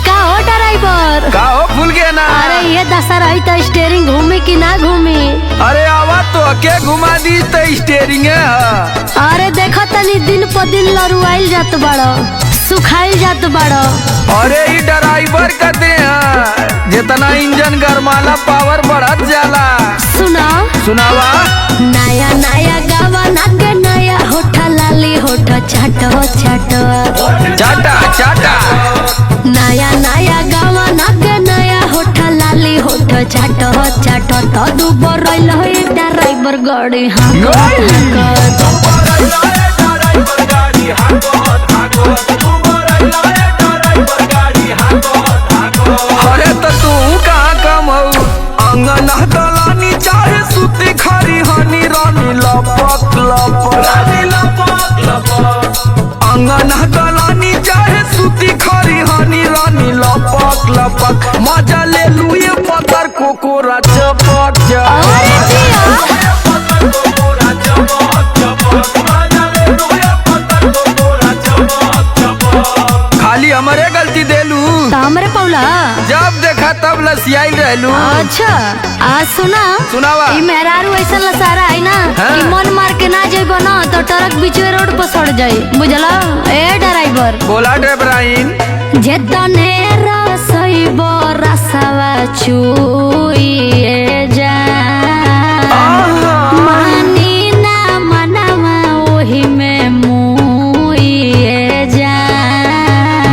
का हो ड्राइवर? का हो भूल गया ना? अरे ये दशा रही तो स्टेयरिंग घूमी कि ना घूमी? अरे आवा तो के घुमा दी तो स्टेयरिंग है। अरे देखो तनी दिन पर दिन लरुआइल जात बड़ो, सुखाइल जात बड़ो। अरे ई ड्राइवर कहते हैं जितना इंजन गरमाला पावर बढ़त जाला। सुना सुनावा। नया नया गावा नाके नया होठा लाली होठा चाटो चाटो चाटा चाटा। नया नया गावा नाके नया होठा लाली होठा चाटो चाटो तो दुबर रहिल हो ड्राइवर गाड़ी हाको अरे तो तू कहाँ कम हो? अंगन दलानी चाहे सुती खरी हनी रानी लपक लपक। अंगन दलानी चाहे सुती खरी हनी रानी लपक लपक। मजा ले लू ये पत्थर कोकोरा चपक अरे जिया खाली हमारे गलती देलू। हमरे पौला जब देखा तब लसियाई रहलू। अच्छा आज सुनावा। ई मेहरारू ऐसा लसारा है ना हाँ। कि मन मार के ना जाइबो ना तो ट्रक बीचवे रोड पर सड़ जाई बुझला। ए ड्राइवर बोला ड्राइवराइन जेतने रसइबो रसवा चुइए जा मानी ना मनवा ओही में मुइए जा।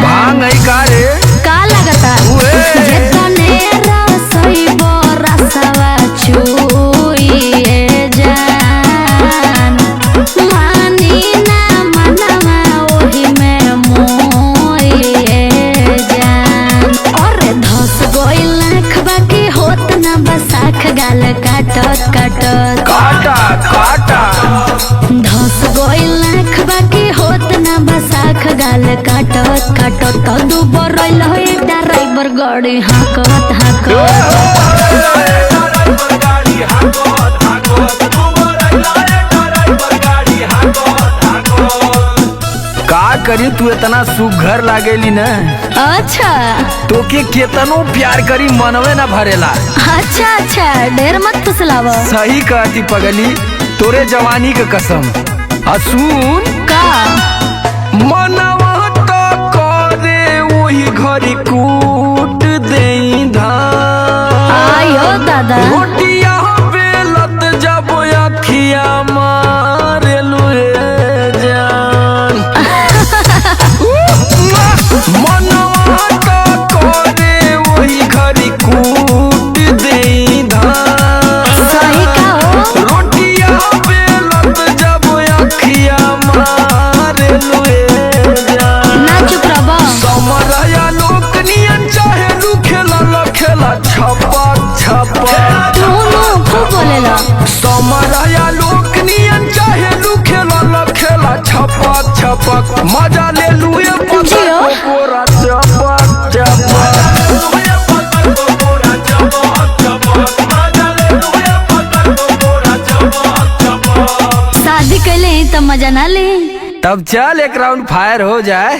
भांग है का रे? का लगता जेतने रसइबो रसवा चुइए जान मानी ना मनवा ओही में मुइए जान। अरे धस गइल नखबा की होत ना बसाख गाल काटत काटत काटा काटा। धस गइल नखबा की होत ना बसाख गाल काटत काटत तो दुबर रहिल हो ड्राइवर गाड़ी हाकत हाकत। का करी तू इतना सुघर लागेली न? अच्छा तो के केतनो प्यार करी मनवे ना भरेला। अच्छा अच्छा ढेर मत फुसलाव। सही कहती पगली तोरे जवानी के कसम। सुन का मनवा तो करे वही घरी कूट देई धान। आयो दादा रोटिया बेलत जब अखिया मारेलू रे जान। मनवा तो करे वही घरी कूट देई धान। सही का हो रोटिया बेलत जब अखिया मारेलू रे जान। ना चुप रहो। समरया लोक नियन चाहे लू खेला खेला छपा छपा। तू खूब बोलेला। समरया लोक नियन चाहे लू खेला खेला छपा छपक। मजा ले लू ये जियो। कोरा चपक चपक। शादी कैले तो मजा ना ले। तब चल एक राउंड फायर हो जाए।